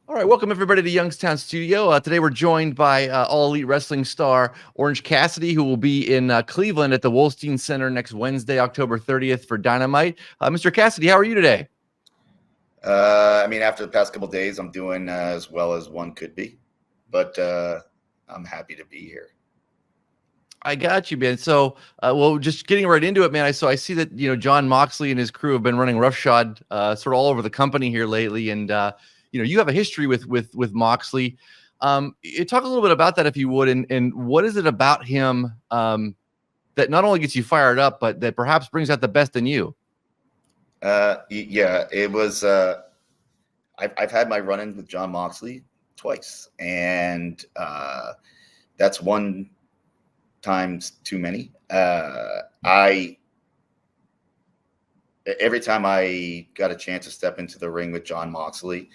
All right, welcome everybody to Youngstown Studio. Today we're joined by All Elite Wrestling star Orange Cassidy, who will be in Cleveland at the Wolstein Center next Wednesday, October 30th for Dynamite. Mr. Cassidy, how are you today? After the past couple of days, I'm doing as well as one could be, but I'm happy to be here. I got you, man. So, just getting right into it, man. I see that John Moxley and his crew have been running roughshod, sort of all over the company here lately, and you have a history with Moxley. Talk a little bit about that, if you would, and what is it about him that not only gets you fired up, but that perhaps brings out the best in you? It was. I've had my run-in with Jon Moxley twice, and that's one times too many. Every time I got a chance to step into the ring with Jon Moxley,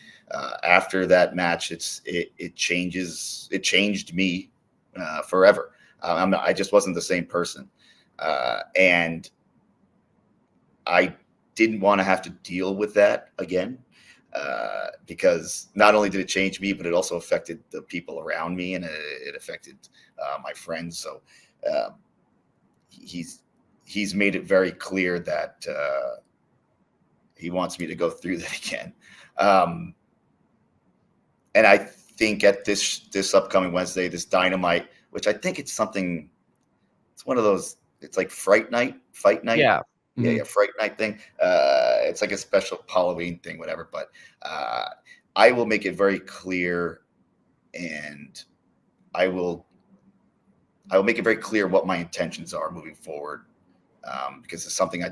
after that match, it changed me forever. I just wasn't the same person, and I didn't want to have to deal with that again, because not only did it change me, but it also affected the people around me, and it affected my friends. So he's made it very clear that he wants me to go through that again. And I think at this upcoming Wednesday, this Dynamite, which I think it's one of those, it's like fight night. Yeah. Yeah, Fright Night thing. It's like a special Halloween thing, whatever. But I will make it very clear, and I will make it very clear what my intentions are moving forward, because it's something I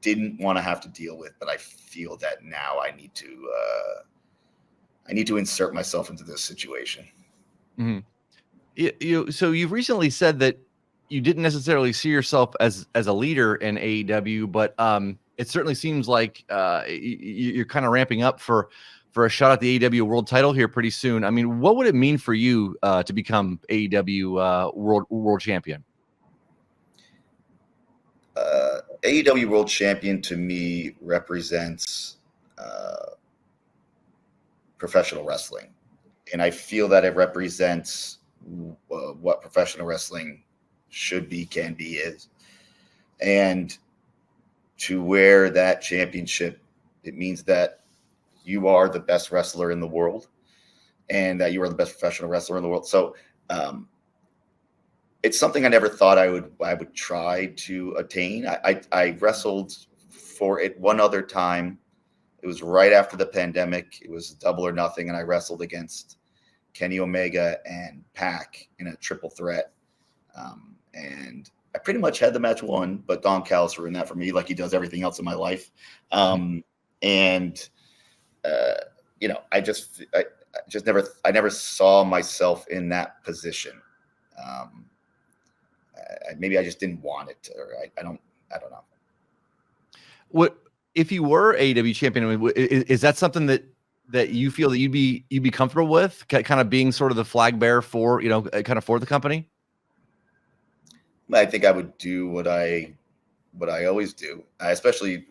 didn't want to have to deal with, but I feel that now I need to insert myself into this situation. Mm-hmm. So you've recently said that you didn't necessarily see yourself as a leader in AEW, but it certainly seems like you're kind of ramping up for a shot at the AEW world title here pretty soon. I mean, what would it mean for you to become AEW world champion? AEW world champion to me represents professional wrestling, and I feel that it represents what professional wrestling should be, can be, is. And to wear that championship, it means that you are the best wrestler in the world, and that you are the best professional wrestler in the world. So it's something I never thought I would try to attain. I wrestled for it one other time. It was right after the pandemic. It was Double or Nothing, and I wrestled against Kenny Omega and Pac in a triple threat. And I pretty much had the match won, but Don Callis ruined that for me, like he does everything else in my life. I never saw myself in that position. Maybe I just didn't want it, or I don't know. What if you were AEW champion? Is that something that you feel that you'd be comfortable with, kind of being sort of the flag bearer for, kind of for the company? I think I would do what I always do, especially,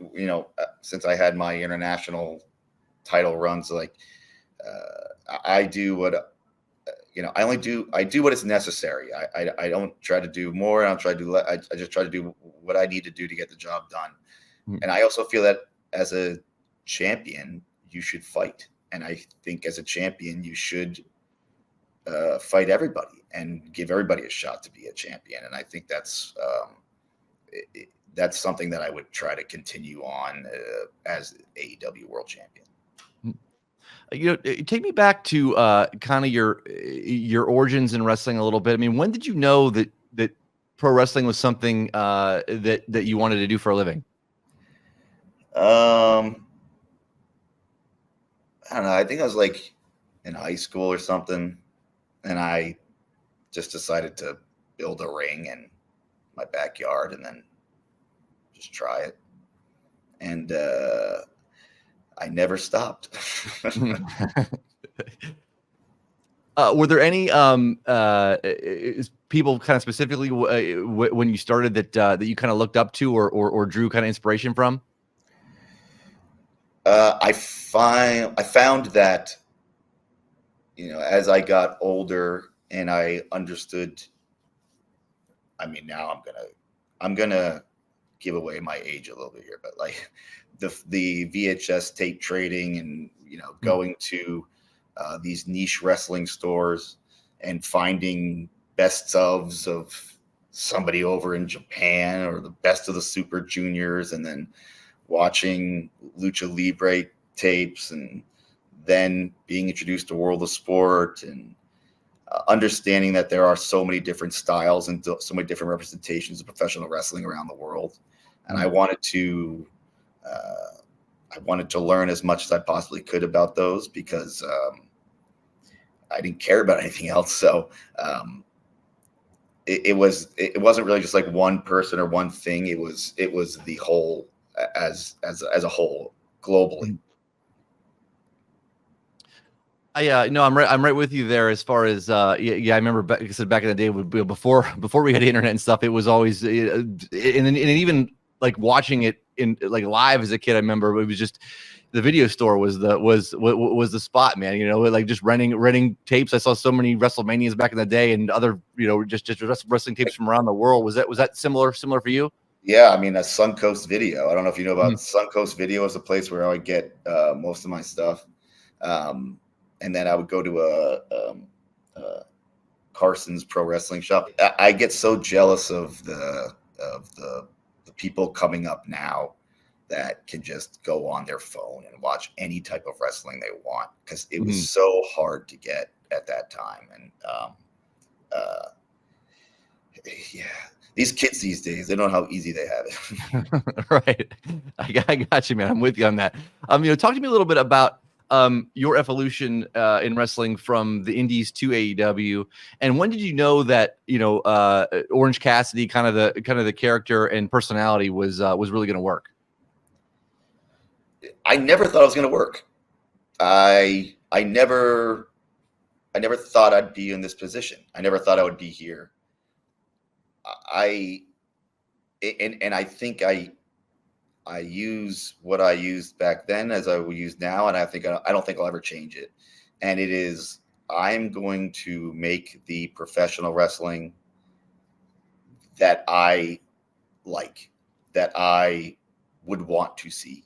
since I had my international title runs. Like, I do what, I do what is necessary. I don't try to do more. I don't try to do I just try to do what I need to do to get the job done. Mm-hmm. And I also feel that as a champion, you should fight. And I think as a champion, you should fight everybody and give everybody a shot to be a champion. And I think that's something that I would try to continue on as AEW world champion. Take me back to kind of your origins in wrestling a little bit. I mean, when did you know that pro wrestling was something that you wanted to do for a living? I don't know. I think I was like in high school or something, and I just decided to build a ring in my backyard and then just try it. And I never stopped. Were there any people kind of specifically when you started that you kind of looked up to or drew kind of inspiration from? I found that as I got older and I understood, I mean, now I'm gonna give away my age a little bit here, but like the VHS tape trading and going to these niche wrestling stores and finding best ofs of somebody over in Japan or the best of the Super Juniors, and then watching Lucha Libre tapes, and then being introduced to World of Sport, and understanding that there are so many different styles and so many different representations of professional wrestling around the world. And I wanted to learn as much as I possibly could about those, because I didn't care about anything else. So it wasn't really just like one person or one thing. It was the whole, as a whole, globally. I'm right with you there as far as yeah, I remember back, like I said, back in the day, before we had internet and stuff, it was always and even like watching it in like live as a kid. I remember it was just the video store was the spot, man. Like just renting tapes. I saw so many WrestleManias back in the day, and other just wrestling tapes from around the world. Was that similar for you? Yeah, I mean, a Suncoast Video. I don't know if you know about Suncoast Video. Is a place where I would get most of my stuff. And then I would go to Carson's Pro Wrestling Shop. I get so jealous of the people coming up now that can just go on their phone and watch any type of wrestling they want, because it was so hard to get at that time. And yeah, these kids these days, they don't know how easy they have it. Right. I got you, man. I'm with you on that. Talk to me a little bit about your evolution in wrestling from the indies to AEW, and when did you know that Orange Cassidy, kind of the character and personality, was really going to work? I never thought it was going to work. I never thought I'd be in this position. I never thought I would be here. I think I use what I used back then as I will use now, and I don't think I'll ever change it. And it is, I'm going to make the professional wrestling that I like, that I would want to see.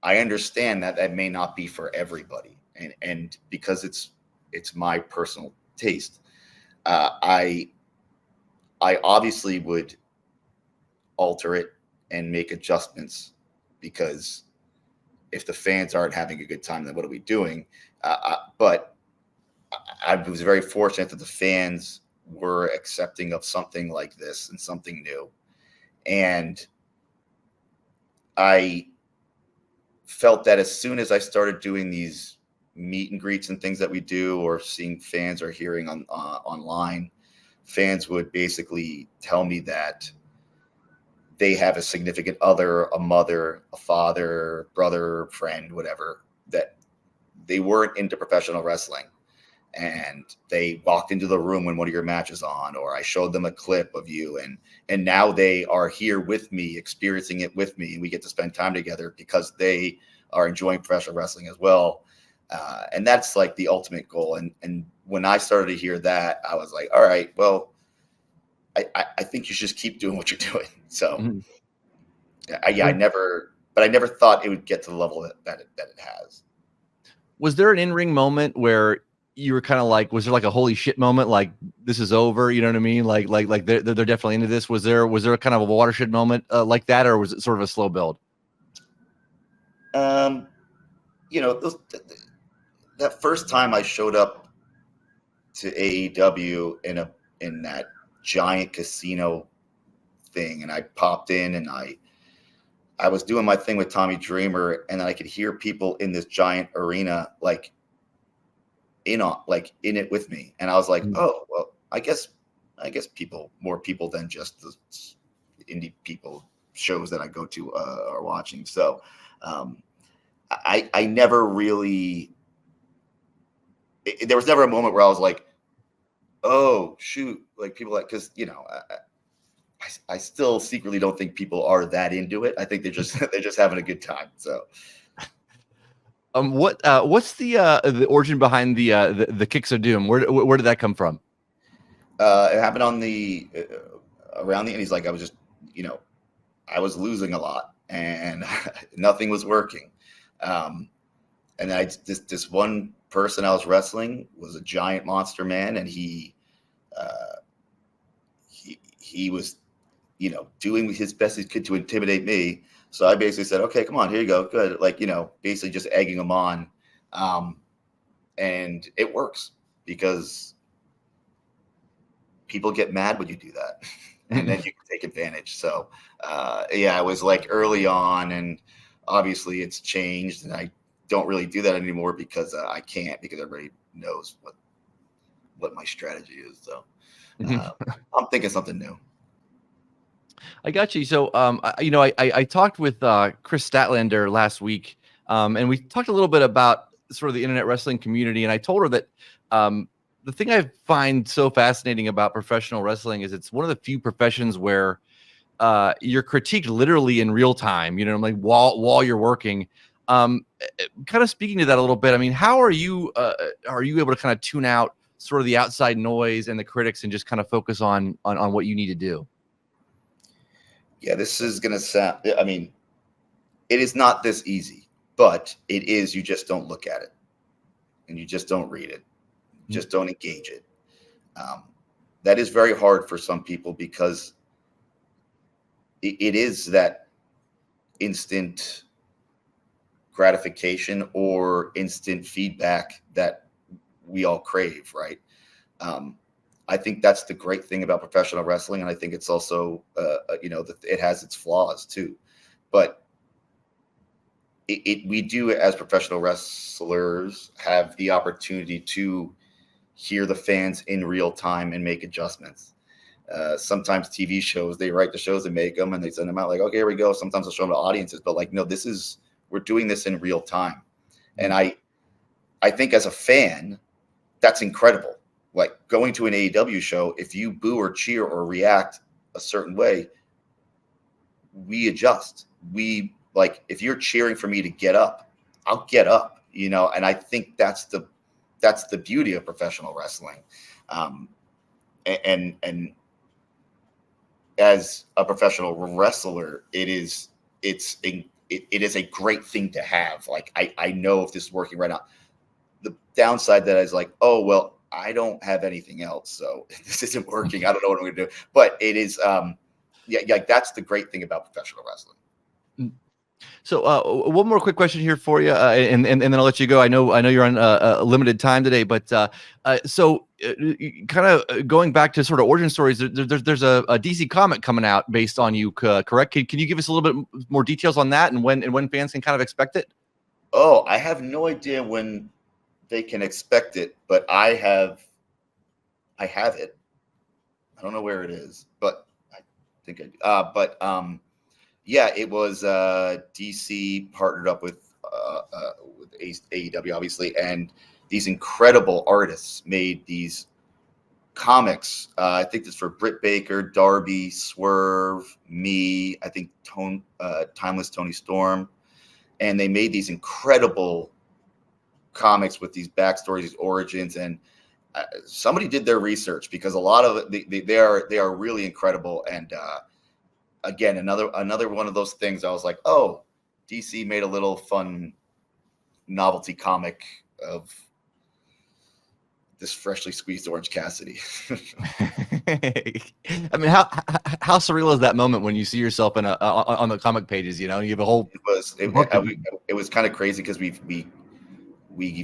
I understand that may not be for everybody, and because it's my personal taste. I obviously would alter it and make adjustments, because if the fans aren't having a good time, then what are we doing? But I was very fortunate that the fans were accepting of something like this and something new. And I felt that as soon as I started doing these meet and greets and things that we do, or seeing fans or hearing online, fans would basically tell me that they have a significant other, a mother, a father, brother, friend, whatever, that they weren't into professional wrestling, and they walked into the room when one of your matches on, or I showed them a clip of you, and now they are here with me, experiencing it with me, and we get to spend time together because they are enjoying professional wrestling as well. And that's like the ultimate goal. And when I started to hear that, I was like, all right, well, I think you should just keep doing what you're doing. So I never thought it would get to the level that it has. Was there an in-ring moment where you were kind of like, was there like a holy shit moment, like this is over, you know what I mean? Like they're definitely into this. Was there kind of a watershed moment like that, or was it sort of a slow build? That first time I showed up to AEW in that giant casino thing, and I popped in, and I was doing my thing with Tommy Dreamer, and then I could hear people in this giant arena like in it with me, and I was like, oh well, I guess more people than just the indie people shows that I go to are watching. So I never really, there was never a moment where I was like, oh shoot, like people, like, because I still secretly don't think people are that into it. I think they're just having a good time. So What's the origin behind the Kicks of Doom? Where did that come from? It happened on the around the end. He's like, I was just, I was losing a lot and nothing was working. And this one person I was wrestling was a giant monster man, and he was, doing his best he could to intimidate me. So I basically said, okay, come on, here you go. Good. Like, basically just egging him on. And it works because people get mad when you do that. And then you can take advantage. So, it was like early on, and obviously it's changed, and I don't really do that anymore because I can't, because everybody knows what my strategy is. So I'm thinking something new. I got you. So, I talked with Chris Statlander last week, and we talked a little bit about sort of the internet wrestling community. And I told her that the thing I find so fascinating about professional wrestling is it's one of the few professions where you're critiqued literally in real time. Like while you're working. Kind of speaking to that a little bit. I mean, how are you able to kind of tune out sort of the outside noise and the critics and just kind of focus on what you need to do? Yeah, this is going to sound, I mean, it is not this easy, but it is. You just don't look at it, and you just don't read it. You just don't engage it. That is very hard for some people because it is that instant gratification or instant feedback that we all crave, right? I think that's the great thing about professional wrestling, and I think it's also, that it has its flaws too. But we do, as professional wrestlers, have the opportunity to hear the fans in real time and make adjustments. Sometimes TV shows, they write the shows and make them, and they send them out like, okay, here we go. Sometimes they'll show them to audiences, but like, no, we're doing this in real time. And I think as a fan, that's incredible. Like going to an AEW show, if you boo or cheer or react a certain way, we adjust. If you're cheering for me to get up, I'll get up, and I think that's the beauty of professional wrestling. And as a professional wrestler, it is a great thing to have. Like, I know if this is working right now. The downside that is like, oh, well, I don't have anything else, so this isn't working. I don't know what I'm going to do. But it is, that's the great thing about professional wrestling. So one more quick question here for you, and then I'll let you go. I know you're on a limited time today, but so kind of going back to sort of origin stories, there's a DC comic coming out based on you, correct? Can you give us a little bit more details on that, and when fans can kind of expect it? Oh, I have no idea when they can expect it, but I have it. I don't know where it is, but I think yeah, it was DC partnered up with AEW, obviously, and these incredible artists made these comics. I think this for Britt Baker, Darby, Swerve, me, I think Timeless Tony Storm, and they made these incredible comics with these backstories, these origins, and somebody did their research, because a lot of it, they are really incredible. And again, another one of those things. I was like, oh, DC made a little fun novelty comic of this freshly squeezed Orange Cassidy. I mean, how surreal is that moment when you see yourself on the comic pages? You have a whole. It was kind of crazy because we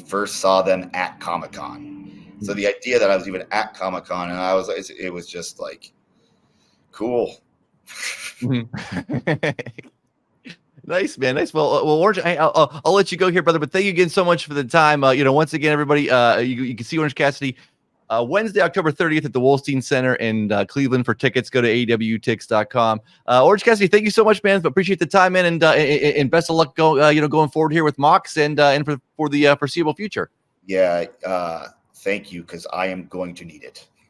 first saw them at Comic-Con. So the idea that I was even at Comic-Con, and it was just like, cool. Nice, man. Nice. Well, Orange, I'll let you go here, brother. But thank you again so much for the time. Once again, everybody, you can see Orange Cassidy Wednesday, October 30th at the Wolstein Center in Cleveland. For tickets, go to awtix.com. Orange Cassidy, thank you so much, man. But appreciate the time, man, and best of luck going forward here with Mox and for the foreseeable future. Yeah, thank you, because I am going to need it.